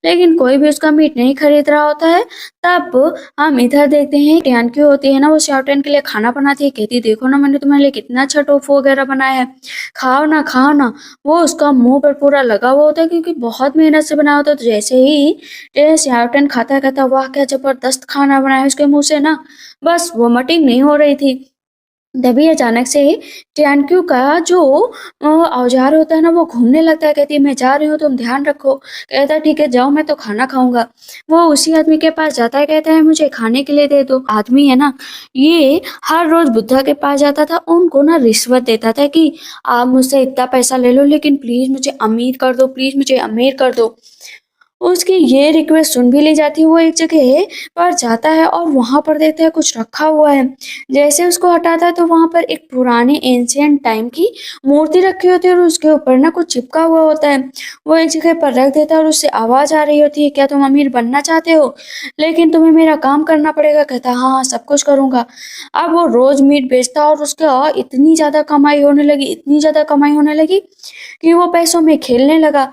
A: लेकिन कोई भी उसका मीट नहीं खरीद रहा होता है। तब हम इधर देखते हैं टियान की होती है ना, वो शाओटेन के लिए खाना बनाती है। कहती है देखो ना मैंने तुम्हारे लिए कितना अच्छा टोफू वगैरह बनाया है, खाओ ना खाओ ना। वो उसका मुंह पर पूरा लगा हुआ होता है क्योंकि बहुत मेहनत से बनाया होता है। तो जैसे ही शाओटेन खाता है कहता है वाह क्या जबरदस्त खाना बनाया है। उसके मुंह से ना बस वोमिटिंग नहीं हो रही थी। तभी अचानक से टियानक्यू का जो औजार होता है ना वो घूमने लगता है। कहती है मैं जा रही हूँ तुम ध्यान रखो। कहता है ठीक है जाओ, मैं तो खाना खाऊंगा। वो उसी आदमी के पास जाता है, कहता है मुझे खाने के लिए दे दो। आदमी है ना ये हर रोज बुद्धा के पास जाता था, उनको ना रिश्वत देता था कि आप मुझसे इतना पैसा ले लो लेकिन प्लीज मुझे अमीर कर दो, प्लीज मुझे अमीर कर दो। उसकी ये रिक्वेस्ट सुन भी ली जाती है। वो एक जगह पर जाता है और वहां पर देखता है कुछ रखा हुआ है। जैसे उसको हटाता है तो वहां पर एक पुराने एंशियंट टाइम की मूर्ति रखी होती है और उसके ऊपर ना कुछ चिपका हुआ होता है। वो एक जगह पर रख देता है और उससे आवाज आ रही होती है क्या तुम अमीर बनना चाहते हो, लेकिन तुम्हें मेरा काम करना पड़ेगा। कहता है हाँ हाँ सब कुछ करूंगा। अब वो रोज मीट बेचता है और उसका इतनी ज्यादा कमाई होने लगी, इतनी ज्यादा कमाई होने लगी कि वो पैसों में खेलने लगा।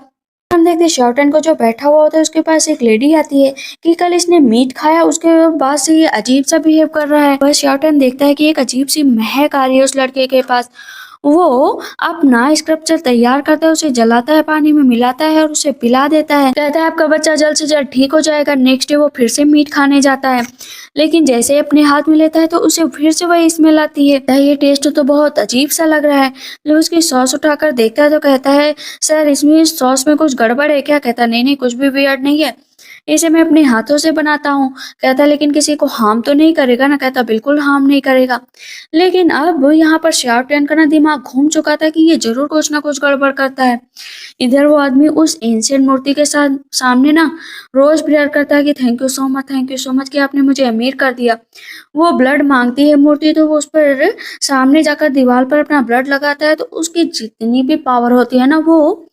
A: हम देखते हैं शॉर्टन को जो बैठा हुआ होता है उसके पास एक लेडी आती है कि कल इसने मीट खाया, उसके बाद से ये अजीब सा बिहेव कर रहा है। बस शॉर्टन देखता है कि एक अजीब सी महक आ रही है उस लड़के के पास। वो अपना स्क्रप्चर तैयार करता है, उसे जलाता है, पानी में मिलाता है और उसे पिला देता है। कहता है आपका बच्चा जल्द से जल्द ठीक हो जाएगा। नेक्स्ट डे वो फिर से मीट खाने जाता है, लेकिन जैसे ही अपने हाथ में लेता है तो उसे फिर से वही स्मेल आती है। ये टेस्ट तो बहुत अजीब सा लग रहा है। जब उसकी सॉस उठाकर देखता है तो कहता है सर इसमें सॉस में कुछ गड़बड़ है क्या। कहता नहीं नहीं कुछ भी वियर्ड नहीं है, इसे मैं अपने हाथों से बनाता हूँ। कहता लेकिन किसी को हार्म तो नहीं करेगा ना। कहता बिल्कुल हार्म नहीं करेगा। लेकिन अब यहाँ पर शार्टन का ना दिमाग घूम चुका था कि ये जरूर कुछ ना कुछ गड़बड़ करता है। इधर वो आदमी उस एंशियंट मूर्ति के साथ सामने ना रोज प्रेयर करता है कि thank you so much, thank you so much कि आपने मुझे अमीर कर दिया। वो ब्लड मांगती है मूर्ति तो वो उस पर सामने जाकर दीवार पर अपना ब्लड लगाता है तो उसकी जितनी भी पावर होती है ना वो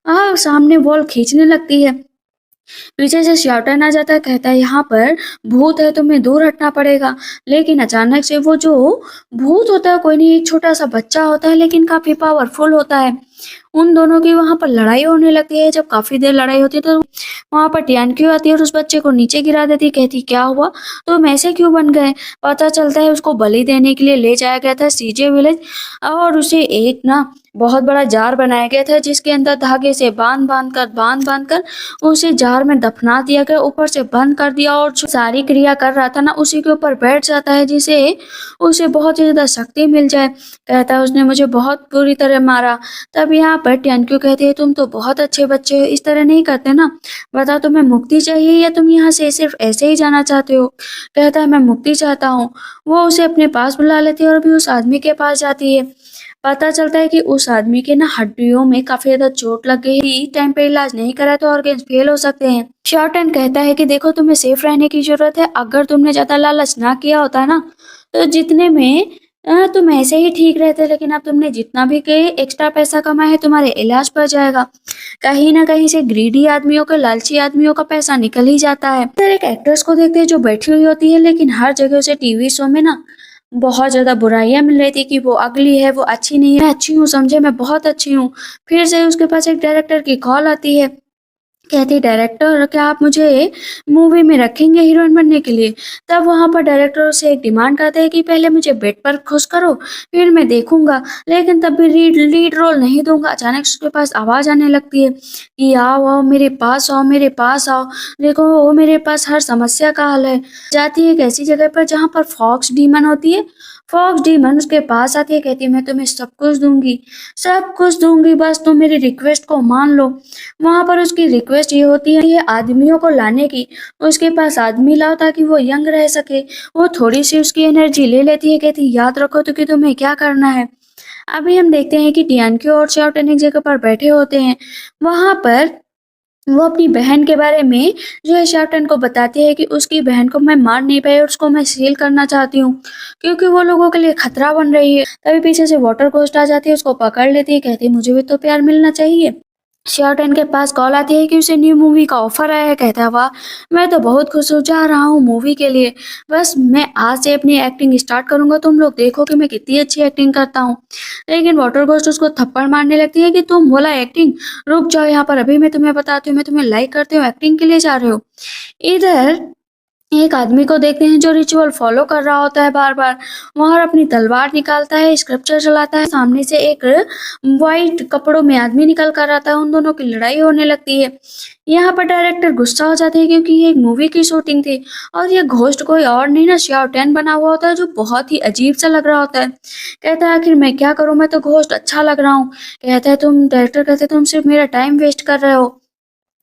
A: सामने वॉल खींचने लगती है। पीछे से शॉर्टन आ जाता है, कहता है यहाँ पर भूत है, तुम्हें दूर हटना पड़ेगा। लेकिन अचानक से वो जो भूत होता है कोई नहीं, एक छोटा सा बच्चा होता है लेकिन काफी पावरफुल होता है। उन दोनों की वहां पर लड़ाई होने लगती है। जब काफी देर लड़ाई होती है तो वहां पर टियानक्यू आती है और उस बच्चे को नीचे गिरा देती है। कहती क्या हुआ, तुम ऐसे क्यों बन गए। पता चलता है उसको बलि देने के लिए ले जाया गया था सीजे विलेज और उसे एक ना बहुत बड़ा जार बनाया गया था जिसके अंदर धागे से बांध बांध कर उसे जार में दफना दिया गया, ऊपर से बंद कर दिया और जो सारी क्रिया कर रहा था ना उसी के ऊपर बैठ जाता है जिसे उसे बहुत ही ज्यादा शक्ति मिल जाए। कहता है उसने मुझे बहुत बुरी तरह मारा। तब यहाँ पर टियानक्यू कहते हैं तुम तो बहुत अच्छे बच्चे हो, इस तरह नहीं करते ना। बताओ तुम्हें मुक्ति चाहिए या तुम यहाँ से सिर्फ ऐसे ही जाना चाहते हो। कहता है मैं मुक्ति चाहता हूँ। वो उसे अपने पास बुला लेती है और भी उस आदमी के पास जाती है। पता चलता है कि उस आदमी के ना हड्डियों में काफी ज्यादा चोट लग गई है, टाइम पे इलाज नहीं करा तो ऑर्गन्स फेल हो सकते हैं। शॉर्टन कहता है कि देखो तुम्हें सेफ रहने की जरूरत है, अगर तुमने ज्यादा लालच ना किया होता ना तो जितने में तुम ऐसे ही ठीक रहते, लेकिन अब तुमने जितना भी के एक्स्ट्रा पैसा कमाया है तुम्हारे इलाज पर जाएगा। कहीं ना कहीं से ग्रीडी आदमियों का, लालची आदमियों का पैसा निकल ही जाता है। फिर एक एक्ट्रेस को देखते हैं जो बैठी हुई होती है लेकिन हर जगह से टीवी शो में ना बहुत ज़्यादा बुराइयाँ मिल रही थी कि वो अगली है, वो अच्छी नहीं है, मैं अच्छी हूँ समझे, मैं बहुत अच्छी हूँ। फिर से उसके पास एक डायरेक्टर की कॉल आती है, कहती डायरेक्टर क्या आप मुझे मूवी में रखेंगे हीरोइन बनने के लिए? तब वहाँ पर डायरेक्टर से एक डिमांड करते हैं कि पहले मुझे बेड पर खुश करो, फिर मैं देखूँगा, लेकिन तब भी लीड लीड रोल नहीं दूँगा। अचानक से उसके पास आवाज़ आने लगती है कि आओ, आओ मेरे पास आओ, मेरे पास आओ, देखो वो मेरे पास हर समस्या का हल है। जाती है एक ऐसी जगह पर जहाँ पर फॉक्स डीमन होती है, फॉक्स डीमन उसके पास आती है, कहती है मैं तुम्हें सब कुछ दूँगी बस तुम मेरी रिक्वेस्ट को मान लो। वहाँ पर उसकी रिक्वेस्ट ये होती है ये आदमियों को लाने की, उसके पास आदमी लाओ ताकि वो यंग रह सके। वो थोड़ी-सी उसकी एनर्जी ले लेती है, कहती है याद रखो तो कि तुम्हें क्या करना है। अभी हम देखते हैं कि टियान्क्यो और चाओ एक जगह पर बैठे होते हैं। वहाँ पर वो अपनी बहन के बारे में जो है शाओ को बताती है कि उसकी बहन को मैं मार नहीं पाई और उसको मैं सील करना चाहती हूँ, क्योंकि वो लोगों के लिए खतरा बन रही है। तभी पीछे से वाटर घोस्ट आ जाती है, उसको पकड़ लेती है, कहती है मुझे भी तो प्यार मिलना चाहिए। शर्टन के पास कॉल आती है कि उसे न्यू मूवी का ऑफर आया है, कहता है वाह मैं तो बहुत खुश हो जा रहा हूँ मूवी के लिए, बस मैं आज से अपनी एक्टिंग स्टार्ट करूंगा, तुम लोग देखो कि मैं कितनी अच्छी एक्टिंग करता हूँ। लेकिन वाटर घोस्ट उसको थप्पड़ मारने लगती है कि तुम बोला एक्टिंग, रुक जाओ यहाँ पर, अभी मैं तुम्हें बताती हूँ, मैं तुम्हें लाइक करती हूँ, एक्टिंग के लिए जा रहे हो। इधर एक आदमी को देखते हैं जो रिचुअल फॉलो कर रहा होता है बार-बार। वहाँ अपनी तलवार निकालता है, स्क्रिप्चर चलाता है, सामने से एक व्हाइट कपड़ों में आदमी निकल कर आता है, उन दोनों की लड़ाई होने लगती है। यहाँ पर डायरेक्टर गुस्सा हो जाते हैं क्योंकि ये एक मूवी की शूटिंग थी और ये घोस्ट कोई और नहीं ना श्याओ टेन बना हुआ होता है जो बहुत ही अजीब सा लग रहा होता है। कहता है आखिर मैं क्या करूँ, मैं तो घोस्ट अच्छा लग रहा हूँ। कहता है तुम डायरेक्टर कहते हैं तुम सिर्फ मेरा टाइम वेस्ट कर रहे हो।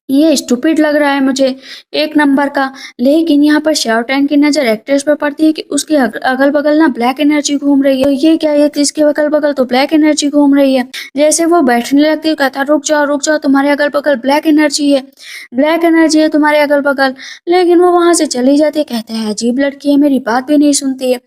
A: ये स्टूपिड लग रहा है मुझे, एक नंबर का। लेकिन यहाँ पर शाओ टैन की नज़र एक्ट्रेस पर पड़ती है कि उसके अगल-बगल ना ब्लैक एनर्जी घूम रही है। तो ये क्या है कि इसके अगल-बगल तो ब्लैक एनर्जी घूम रही है। जैसे वो बैठने लगती है कहता है रुक जाओ तुम्हारे अगल-बगल ब्लैक एनर्जी है तुम्हारे अगल-बगल। लेकिन वो वहाँ से चली जाती है, कहते हैं अजीब लड़की है, मेरी बात भी नहीं सुनती है।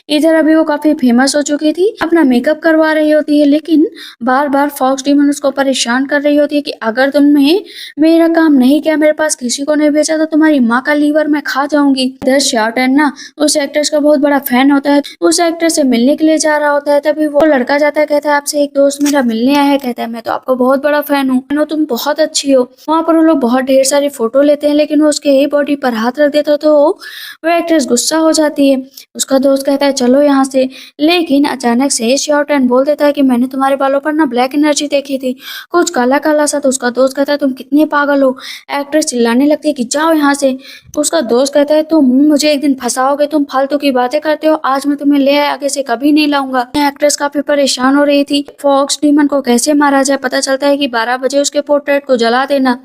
A: इधर अभी वो काफ़ी फेमस हो चुकी थी, अपना मेकअप करवा रही होती है, लेकिन बार-बार फॉक्स डीमन उसको परेशान कर रही होती है कि अगर तुमने मेरा काम नहीं किया, मेरे पास किसी को नहीं भेजा तो तुम्हारी माँ का लीवर मैं खा जाऊंगी। इधर शार्टन ना उस एक्ट्रेस का बहुत बड़ा फैन होता है, उस एक्ट्रेस से मिलने के लिए जा रहा होता है। तभी वो लड़का जाता है, कहता है आपसे एक दोस्त मेरा मिलने आया है, कहता है मैं तो आपको बहुत बड़ा फैन हूँ, तुम बहुत अच्छी हो। वहाँ पर वो लोग बहुत ढेर सारी फोटो लेते हैं, लेकिन वो उसके बॉडी पर हाथ रख देता तो वो एक्ट्रेस गुस्सा हो जाती है। उसका दोस्त कहता है चलो यहाँ से, लेकिन अचानक से शार्टन बोल देता है कि मैंने तुम्हारे बालों पर ना ब्लैक एनर्जी देखी थी, कुछ काला काला सा। तो उसका दोस्त कहता है तुम कितने पागल हो। एक्ट्रेस चिल्लाने लगती है कि जाओ यहाँ से। उसका दोस्त कहता है तुम मुझे एक दिन फंसाओगे, तुम फालतू की बातें करते हो, आज मैं तुम्हें ले आया, आगे से कभी नहीं लाऊंगा। एक्ट्रेस काफी परेशान हो रही थी, फॉक्स डीमन को कैसे मारा जाए। पता चलता है कि 12 बजे उसके पोर्ट्रेट को जला देना,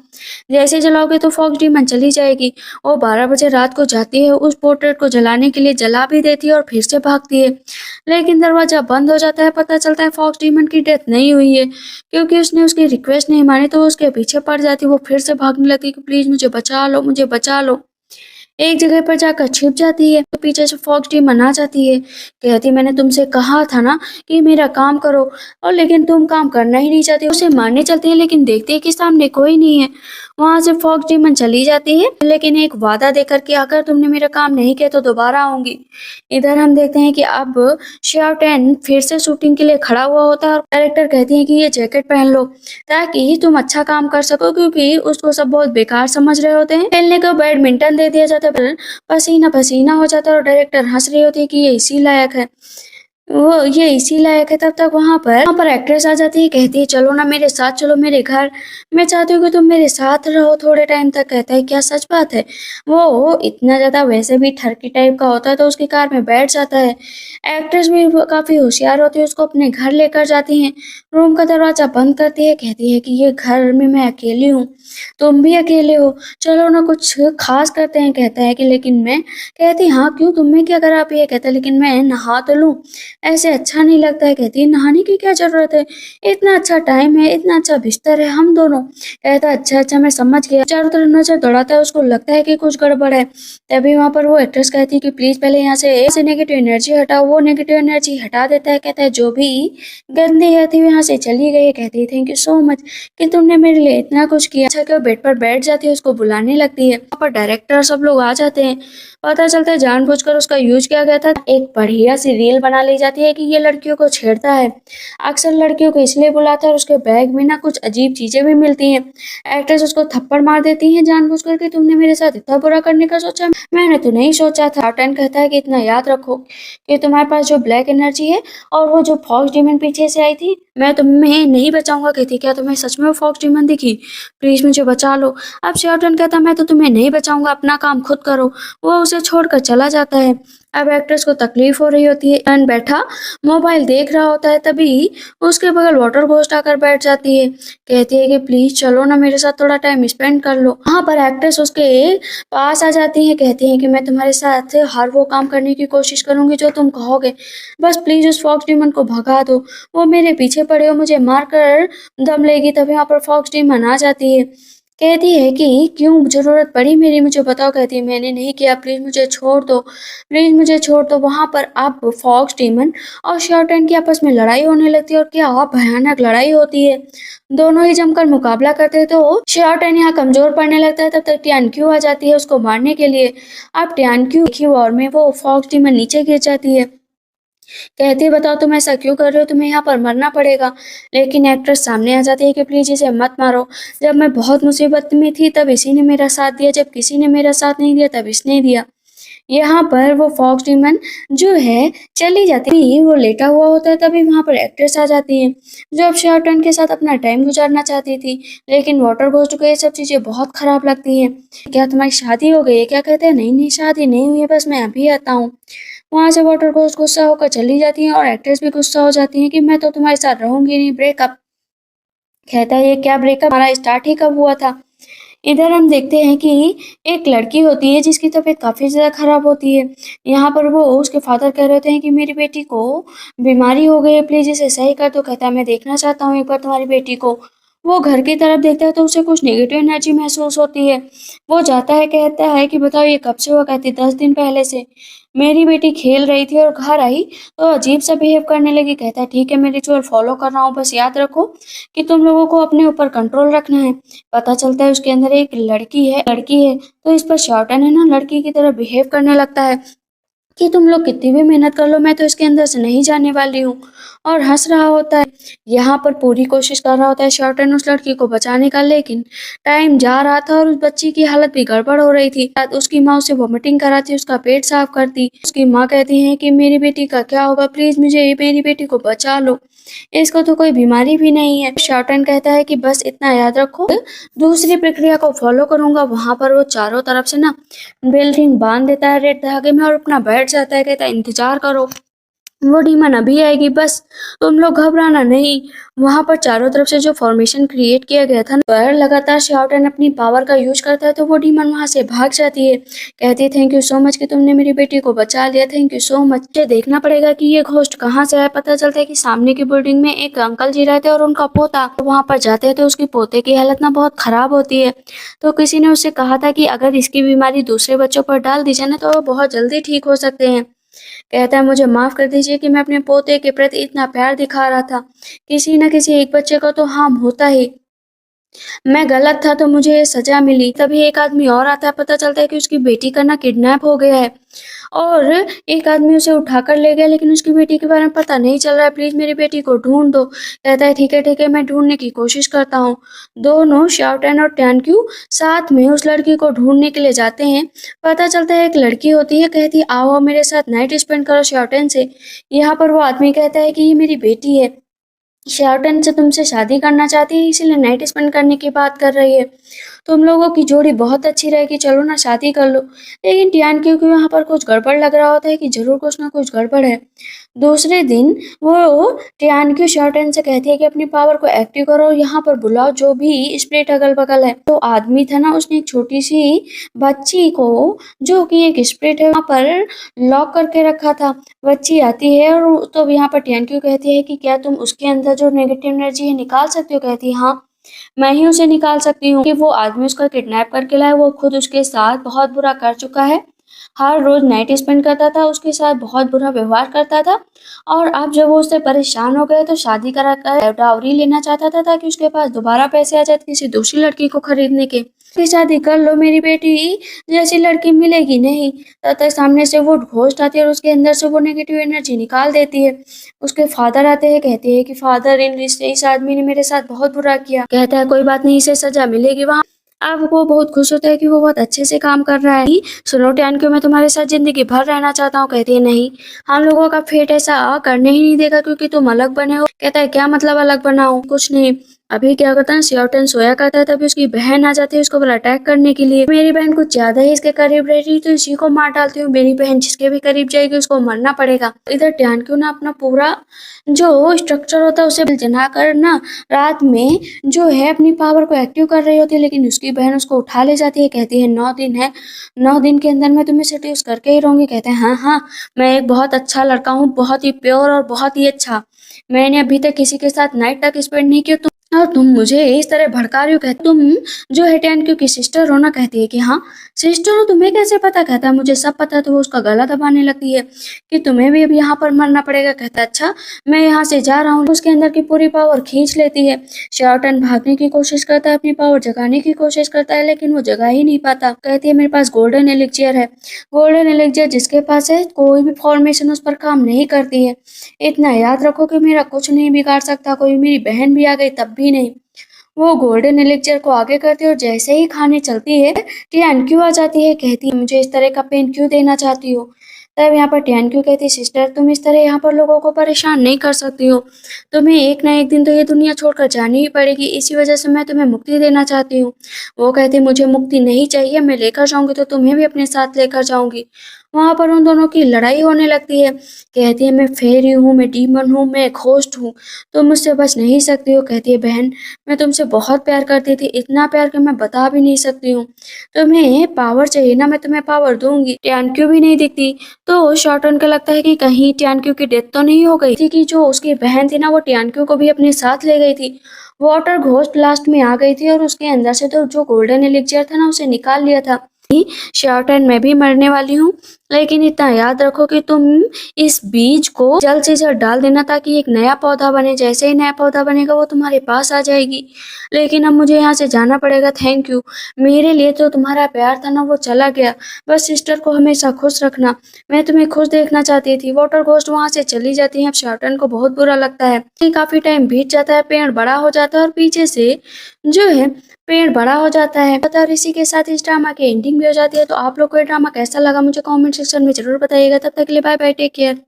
A: जैसे जलाओगे तो फॉक्स डीमन चली जाएगी। वो 12 बजे रात को जाती है, उस पोर्ट्रेट को जलाने के लिए जला भी देती है और फिर से भागती है, लेकिन दरवाजा बंद हो जाता है। पता चलता है फॉक्स डीमन की डेथ नहीं हुई है, क्योंकि उसने उसकी रिक्वेस्ट नहीं मानी, तो वो उसके पीछे पड़ जाती है। वो फिर से भागने लगती है कि प्लीज मुझे बचा लो, मुझे बचा लो। एक जगह पर जाकर छिप जाती है, तो पीछे से फॉक्स डीमन आ जाती है, कहती मैंने तुमसे कहा था ना कि मेरा काम करो, और लेकिन तुम काम करना ही नहीं चाहती। उसे मारने चलते हैं, लेकिन देखते हैं कि सामने कोई नहीं है। वहां से फॉक्स डीमन चली जाती है, लेकिन एक वादा देकर कि अगर तुमने मेरा काम नहीं किया तो दोबारा आऊंगी। इधर हम देखते हैं कि अब श्याओ टेन फिर से शूटिंग के लिए खड़ा हुआ होता है और डायरेक्टर कहती है कि ये जैकेट पहन लो ताकि तुम अच्छा काम कर सको, क्योंकि उसको सब बहुत बेकार समझ रहे होते हैं। खेलने को बैडमिंटन दे दिया जाता है, पर पसीना पसीना हो जाता है और डायरेक्टर हंस रही होती है कि ये इसी लायक है, वो ये इसी लायक है। तब तक वहाँ पर एक्ट्रेस आ जाती है, कहती है चलो ना मेरे साथ, चलो मेरे घर, मैं चाहती हूँ कि तुम मेरे साथ रहो थोड़े टाइम तक। कहता है क्या सच बात है। वो इतना ज्यादा वैसे भी ठरकी टाइप का होता है, तो उसकी कार में बैठ जाता है। एक्ट्रेस भी काफी होशियार होती है, उसको अपने घर लेकर जाती है, रूम का दरवाजा बंद करती है, कहती है कि ये घर में मैं अकेली हूँ, तुम भी अकेले हो, चलो ना कुछ खास करते हैं। कहता है कि लेकिन मैं, कहती हाँ क्यों, तुम्हें क्या खराबी है। कहता है लेकिन मैं नहा तो लूं, ऐसे अच्छा नहीं लगता है। कहती है नहाने की क्या ज़रूरत है, इतना अच्छा टाइम है, इतना अच्छा बिस्तर है हम दोनों। कहता है अच्छा अच्छा मैं समझ गया। चारों तरफ नज़र दौड़ाता है, उसको लगता है कि कुछ गड़बड़ है। तभी वहाँ पर वो एक्ट्रेस कहती है कि प्लीज़ पहले यहाँ से नेगेटिव एनर्जी हटाओ। वो नेगेटिव एनर्जी हटा देता है, कहता है जो भी गंदी है थी वो यहाँ से चली गई है। कहती है थैंक यू सो मच कि तुमने मेरे लिए इतना कुछ किया। अच्छा कि वो बेड पर बैठ जाती है, उसको बुलाने लगती है। वहाँ पर डायरेक्टर सब लोग आ जाते हैं। पता चलता है जानबूझकर उसका यूज किया गया था। एक बढ़िया सी रील बना ली जाती है कि ये लड़कियों को छेड़ता है। अक्सर लड़कियों को इसलिए बुलाता है और उसके बैग में ना कुछ अजीब चीजें भी मिलती हैं। एक्ट्रेस उसको थप्पड़ मार देती है जानबूझकर कि तुमने मेरे साथ इतना बुरा करने का सोचा, मैंने तो नहीं सोचा था। टन कहता है कि इतना याद रखो कि तुम्हारे पास जो ब्लैक एनर्जी है और वो जो फॉक्स डीमन पीछे से आई थी, मैं तुम्हें नहीं बचाऊंगा। कहती क्या तुम्हें सच में वो फॉक्स डीमन दिखी, प्लीज मुझे बचा लो। अब शेरटन कहता मैं तो तुम्हें नहीं बचाऊंगा, अपना काम खुद करो। वो उसे छोड़कर चला जाता है। अब एक्ट्रेस को तकलीफ हो रही होती है। टन बैठा मोबाइल देख रहा होता है, तभी उसके बगल वाटर घोस्ट आकर बैठ जाती है। कहती है कि प्लीज चलो ना मेरे साथ थोड़ा टाइम स्पेंड कर लो। वहाँ पर एक्ट्रेस उसके पास आ जाती है, कहती है कि मैं तुम्हारे साथ हर वो काम करने की कोशिश करूंगी जो तुम कहोगे, बस प्लीज उस फॉक्स डीमन को भगा दो। वो मेरे पीछे पड़े हो, मुझे मारकर दम लेगी। तभी वहाँ पर फॉक्स डीमन आ जाती है। कहती है कि क्यों जरूरत पड़ी मेरी, मुझे बताओ। कहती है मैंने नहीं किया, प्लीज मुझे छोड़ दो, प्लीज मुझे छोड़ दो। वहां पर अब फॉक्स डीमन और शॉर्टन की आपस में लड़ाई होने लगती है और क्या भयानक लड़ाई होती है। दोनों ही जमकर मुकाबला करते हैं, तो शॉर्टन यहाँ कमजोर पड़ने लगता है। तब तक टियानक्यू आ जाती है उसको मारने के लिए। अब टियानक्यू की वॉर में वो फॉक्स डीमन नीचे गिर जाती है। कहती है बताओ तुम ऐसा क्यों कर रहे हो, तुम्हें यहाँ पर मरना पड़ेगा। लेकिन एक्ट्रेस सामने आ जाती है कि प्लीज इसे मत मारो, जब मैं बहुत मुसीबत में थी तब इसी ने मेरा साथ दिया, जब किसी ने मेरा साथ नहीं दिया तब इसने दिया। यहाँ पर वो फॉक्स डीमन जो है चली जाती है, वो लेटा हुआ होता है। तभी वहां पर एक्ट्रेस आ जाती है जो अब शेरटन के साथ अपना टाइम गुजारना चाहती थी। लेकिन वाटर घोस्ट को ये सब चीजें बहुत खराब लगती हैं। क्या तुम्हारी शादी हो गई है क्या? कहते हैं नहीं नहीं शादी नहीं हुई है, बस मैं अभी आता हूँ। वहां से वाटर घोस्ट गुस्सा होकर चली जाती है और एक्ट्रेस भी गुस्सा हो जाती है कि मैं तो तुम्हारे साथ रहूंगी नहीं, ब्रेकअप। कहता है ये क्या ब्रेकअप, हमारा स्टार्ट ही कब हुआ था। इधर हम देखते हैं कि एक लड़की होती है जिसकी तबीयत काफ़ी ज़्यादा ख़राब होती है। यहाँ पर वो उसके फादर कह रहे होते हैं कि मेरी बेटी को बीमारी हो गई है, प्लीज़ इसे सही कर दो। कहता है मैं देखना चाहता हूँ एक बार तुम्हारी बेटी को। वो घर की तरफ देखता है तो उसे कुछ नेगेटिव एनर्जी महसूस होती है। वो जाता है, कहता है कि बताओ ये कब से हुआ? कहती 10 दिन पहले से। मेरी बेटी खेल रही थी और घर आई तो अजीब सा बिहेव करने लगी। कहता है ठीक है मैं रिचुअल फॉलो कर रहा हूँ, बस याद रखो कि तुम लोगों को अपने ऊपर कंट्रोल रखना है। पता चलता है उसके अंदर एक लड़की है तो इस पर शॉर्टन है ना लड़की की तरह बिहेव करने लगता है कि तुम लोग कितनी भी मेहनत कर लो मैं तो इसके अंदर से नहीं जाने वाली हूँ, और हंस रहा होता है। यहाँ पर पूरी कोशिश कर रहा होता है शॉर्टन उस लड़की को बचाने का, लेकिन टाइम जा रहा था और उस बच्ची की हालत भी गड़बड़ हो रही थी। उसकी माँ उसे वॉमिटिंग कराती, उसका पेट साफ करती। उसकी माँ कहती है कि मेरी बेटी का क्या होगा, प्लीज मुझे मेरी बेटी को बचा लो, इसको तो कोई बीमारी भी नहीं है। शॉर्टन कहता है कि बस इतना याद रखो, दूसरी प्रक्रिया को फॉलो करूंगा। वहां पर वो चारों तरफ से ना बिल्डिंग बांध देता है रेड धागे में और अपना बैठ जाता है। कहता है इंतजार करो, वो डीमन अभी आएगी, बस तुम लोग घबराना नहीं। वहां पर चारों तरफ से जो फॉर्मेशन क्रिएट किया गया था पर लगातार शॉर्टन अपनी पावर का यूज करता है तो वो डीमन वहां से भाग जाती है। कहती है थैंक यू सो मच कि तुमने मेरी बेटी को बचा लिया, थैंक यू सो मच। मुझे देखना पड़ेगा कि ये घोस्ट कहाँ से आया। पता चलता है कि सामने की बिल्डिंग में एक अंकल जी रहते हैं और उनका पोता। वहां पर जाते हैं तो उसकी पोते की हालत ना बहुत खराब होती है। तो किसी ने उससे कहा था कि अगर इसकी बीमारी दूसरे बच्चों पर डाल दी जाए ना तो वो बहुत जल्दी ठीक हो सकते हैं। कहता है मुझे माफ कर दीजिए कि मैं अपने पोते के प्रति इतना प्यार दिखा रहा था, किसी न किसी एक बच्चे को तो हार्म होता ही, मैं गलत था तो मुझे ये सजा मिली। तभी एक आदमी और आता है, पता चलता है कि उसकी बेटी का ना किडनैप हो गया है और एक आदमी उसे उठाकर ले गया, लेकिन उसकी बेटी के बारे में पता नहीं चल रहा है, प्लीज मेरी बेटी को ढूंढ दो। कहता है ठीक है मैं ढूंढने की कोशिश करता हूँ। दोनों शाओटेन और टैनक्यू साथ में उस लड़की को ढूंढने के लिए जाते हैं। पता चलता है एक लड़की होती है, कहती है आओ मेरे साथ नाइट स्पेंड करो शाओटेन से। यहाँ पर वो आदमी कहता है कि ये मेरी बेटी है, शेल्टन से तुमसे शादी करना चाहती है, इसीलिए नाइट स्पेंड करने की बात कर रही है। तुम लोगों की जोड़ी बहुत अच्छी रहेगी, चलो ना शादी कर लो। लेकिन टियान को यहाँ पर कुछ गड़बड़ लग रहा होता है कि जरूर कुछ ना कुछ गड़बड़ है। दूसरे दिन वो टियान शर्टन से कहती है कि अपनी पावर को एक्टिव करो, यहाँ पर बुलाओ जो भी स्प्रिट अगल बगल है। तो आदमी था ना, उसने एक छोटी सी बच्ची को, जो कि एक स्प्रिट है, वहाँ पर लॉक करके रखा था। बच्ची आती है और तो यहाँ पर टियान कहती है कि क्या तुम उसके अंदर जो नेगेटिव एनर्जी है निकाल सकते हो। कहती है हाँ, मैं ही उसे निकाल सकती हूँ। कि वो आदमी उसका किडनैप करके लाया, वो खुद उसके साथ बहुत बुरा कर चुका है, हर रोज नाइट स्पेंड करता था, उसके साथ बहुत बुरा व्यवहार करता था। और अब जब वो उससे परेशान हो गए तो शादी करा कर डाउरी लेना चाहता था, ताकि उसके पास दोबारा पैसे आ जाए किसी दूसरी लड़की को खरीदने के। कि शादी कर लो, मेरी बेटी जैसी लड़की मिलेगी नहीं। तब तक सामने से वो घोस्ट आती है और उसके अंदर से वो नेगेटिव एनर्जी निकाल देती है। उसके फादर आते हैं, कहते हैं कि फादर, इस आदमी ने मेरे साथ बहुत बुरा किया। कहता है कोई बात नहीं, इसे सजा मिलेगी। वहाँ अब वो बहुत खुश होता है कि वो बहुत अच्छे से काम कर रहा है। सुनो टियान, मैं तुम्हारे साथ जिंदगी भर रहना चाहता हूँ। कहती है नहीं, हम लोगों का फेट ऐसा करने ही नहीं देगा, क्योंकि तुम अलग बने हो। कहता है क्या मतलब अलग बना हूँ? कुछ नहीं। अभी क्या करता है, सियोटन सोया करता है, तभी उसकी बहन आ जाती है उसको पर अटैक करने के लिए। मेरी बहन कुछ ज्यादा ही इसके करीब रह रही, तो इसी को मार डालती हूँ। मेरी बहन जिसके भी करीब जाएगी उसको मरना पड़ेगा। इधर टियान ना अपना पूरा जो स्ट्रक्चर होता है उसे जना कर ना, रात में जो है अपनी पावर को एक्टिव कर रही होती है। लेकिन उसकी बहन उसको उठा ले जाती है, कहती है 9 दिन है, 9 दिन के अंदर मैं तुम्हें सेड्यूस करके ही रहूंगी। कहते हैं हाँ हाँ, मैं एक बहुत अच्छा लड़का हूँ, बहुत ही प्योर और बहुत ही अच्छा। मैंने अभी तक किसी के साथ नाइट तक स्पेंड नहीं किया, और तुम मुझे इस तरह भड़का रही हो। कहते तुम जो है टियान की सिस्टर हो ना। कहती है कि हाँ सिस्टर हो, तुम्हें कैसे पता? कहता है मुझे सब पता। तो वो उसका गला दबाने लगती है कि तुम्हें भी अब यहाँ पर मरना पड़ेगा। कहता है अच्छा, मैं यहाँ से जा रहा हूँ। उसके अंदर की पूरी पावर खींच लेती है। शॉर्टन भागने की कोशिश करता है, अपनी पावर जगाने की कोशिश करता है, लेकिन वो जगा ही नहीं पाता। कहती है मेरे पास गोल्डन एलिक्सियर है। गोल्डन एलिक्सियर जिसके पास है, कोई भी फॉर्मेशन उस पर काम नहीं करती है। इतना याद रखो कि मेरा कुछ नहीं बिगाड़ सकता कोई, मेरी बहन भी आ गई तब भी नहीं। वो गोल्डन एलिक्सियर को आगे करती है और जैसे ही खाने चलती है, टियान आ जाती है। कहती है मुझे इस तरह का पेन क्यों देना चाहती हो? तब यहाँ पर टियान कहती है सिस्टर, तुम इस तरह यहाँ पर लोगों को परेशान नहीं कर सकती हो। तुम्हें एक ना एक दिन तो ये दुनिया छोड़कर जानी ही पड़ेगी, इसी वजह से मैं तुम्हें मुक्ति देना चाहती हूँ। वो कहती है मुझे मुक्ति नहीं चाहिए, मैं लेकर जाऊंगी तो तुम्हें भी अपने साथ लेकर जाऊंगी। वहां पर उन दोनों की लड़ाई होने लगती है। कहती है मैं फेरी हूँ, मैं डीमन हूँ, मैं घोस्ट हूँ, तुम मुझसे बच नहीं सकती हो। कहती है बहन, मैं तुमसे बहुत प्यार करती थी, इतना प्यार कि मैं बता भी नहीं सकती हूँ। तुम्हें पावर चाहिए ना, मैं तुम्हें पावर दूंगी। टियान भी नहीं दिखती, तो शॉर्टन को लगता है कि कहीं टियान की डेथ तो नहीं हो गई थी, कि जो उसकी बहन थी ना वो टियान को भी अपने साथ ले गई थी। वाटर घोस्ट लास्ट में आ गई थी और उसके अंदर से तो जो गोल्डन एलिक्सियर था ना उसे निकाल लिया था। शॉर्टन मैं भी मरने वाली हूँ, लेकिन इतना याद रखो कि तुम इस बीज को जल्द से जल्द डाल देना, ताकि एक नया पौधा बने। जैसे ही नया पौधा बनेगा वो तुम्हारे पास आ जाएगी। लेकिन अब मुझे यहाँ से जाना पड़ेगा, थैंक यू। मेरे लिए तो तुम्हारा प्यार था ना वो चला गया, बस सिस्टर को हमेशा खुश रखना, मैं तुम्हें खुश देखना चाहती थी। वाटर घोस्ट वहां से चली जाती है। अब शॉर्टन को बहुत बुरा लगता है। काफी टाइम बीत जाता है, पेड़ बड़ा हो जाता है और पीछे से जो है पेड़ बड़ा हो जाता है। और इसी के साथ इस ड्रामा की एंडिंग भी हो जाती है। तो आप लोग को ये ड्रामा कैसा लगा मुझे कमेंट सेक्शन में जरूर बताइएगा। तब तक के लिए बाय बाय, टेक केयर।